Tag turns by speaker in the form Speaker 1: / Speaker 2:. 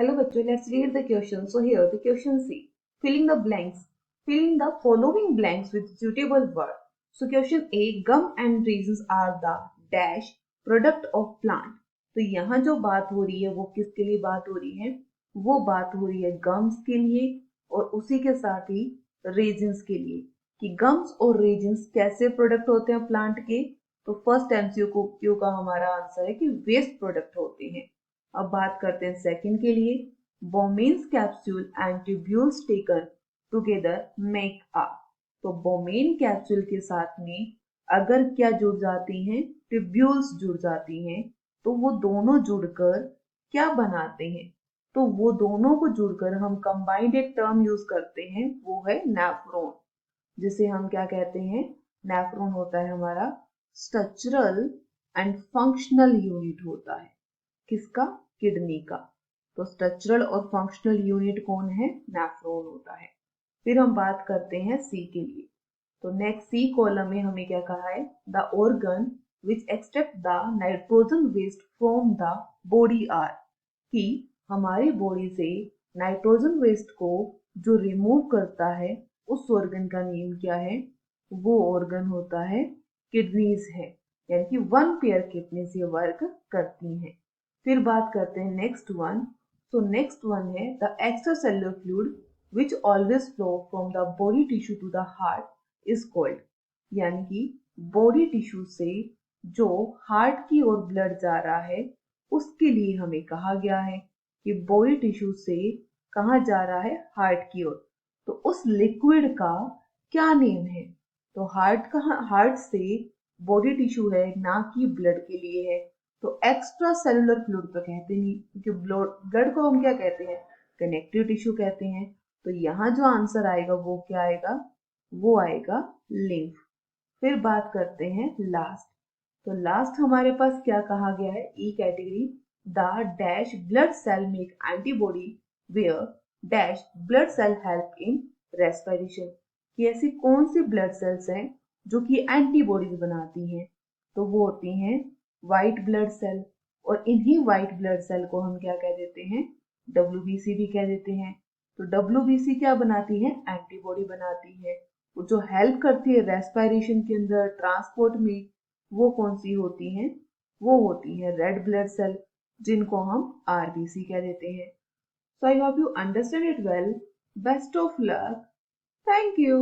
Speaker 1: Hello bachcho, let's read the question. So here the question C. Filling the blanks. Filling the following blanks with suitable word. So question A. Gum and raisins are the dash product of plant. तो यहाँ जो बात हो रही है वो किसके लिए बात हो रही है? वो बात हो रही है गम्स के लिए और उसी के साथ ही रेजिन्स के लिए कि गम्स और रेजिन्स कैसे प्रोडक्ट होते हैं प्लांट के. तो फर्स्ट एमसीक्यू का हमारा आंसर है कि वेस्ट प्रोडक्ट होते हैं. अब बात करते हैं सेकंड के लिए. Bowman's capsule and tubules taken together make a. तो बोमेन कैप्सूल के साथ में अगर क्या जुड़ जाती हैं, ट्यूब्यूल्स जुड़ जाती हैं, तो वो दोनों जुड़कर क्या बनाते हैं? तो वो दोनों को जुड़कर हम कंबाइंड एक टर्म यूज करते हैं, वो है नेफ्रॉन, जिसे हम क्या कहते हैं? नेफ्रॉन होता है हमारा स्ट्रक्चरल एंड फंक्शनल यूनिट होता है. किसका? किडनी का. तो स्ट्रक्चरल और फंक्शनल यूनिट कौन है? नेफ्रॉन होता है. फिर हम बात करते हैं सी के लिए. तो नेक्स्ट सी कॉलम में हमें क्या कहा है? The organ which extract the nitrogen waste from the body are. कि हमारी बॉडी से नाइट्रोजन वेस्ट को जो रिमूव करता है उस ऑर्गन का नेम क्या है? वो ऑर्गन होता है किडनीज है, यानी कि वन पेयर किडनीज ये वर्क करती हैं. फिर बात करते हैं नेक्स्ट वन. तो नेक्स्ट वन है the extracellular fluid which always flow from the body tissue to the heart is called. यानी कि बॉडी टिश्यू से जो हार्ट की ओर ब्लड जा रहा है उसके लिए हमें कहा गया है कि बॉडी टिश्यू से कहाँ जा रहा है? हार्ट की ओर. तो उस लिक्विड का क्या नेम है? तो हार्ट से बॉडी टिश्यू है, ना कि ब्लड के लिए है. तो एक्स्ट्रा सेलुलर फ्लूइड तो कहते नहीं, क्योंकि ब्लड को हम क्या कहते हैं? कनेक्टिव टिश्यू कहते हैं. तो यहाँ जो आंसर आएगा वो क्या आएगा? वो आएगा लिम्फ. फिर बात करते हैं लास्ट. तो लास्ट हमारे पास क्या कहा गया है? E category. The dash blood cell make antibody where dash blood cell help in respiration. कि ऐसी कौन सी ब्लड सेल्स हैं जो कि एंटीबॉडीज बनाती हैं? तो वो होती हैं व्हाइट ब्लड सेल. और इन्हीं व्हाइट ब्लड सेल को हम क्या कह देते हैं? WBC भी कह देते हैं. तो WBC क्या बनाती है? एंटीबॉडी बनाती है. वो जो हेल्प करती है रेस्पिरेशन के अंदर, ट्रांसपोर्ट में, वो कौन सी होती हैं? वो होती है रेड ब्लड सेल, जिनको हम RBC कह देते हैं. So I hope you understand it well. Best of luck. Thank you.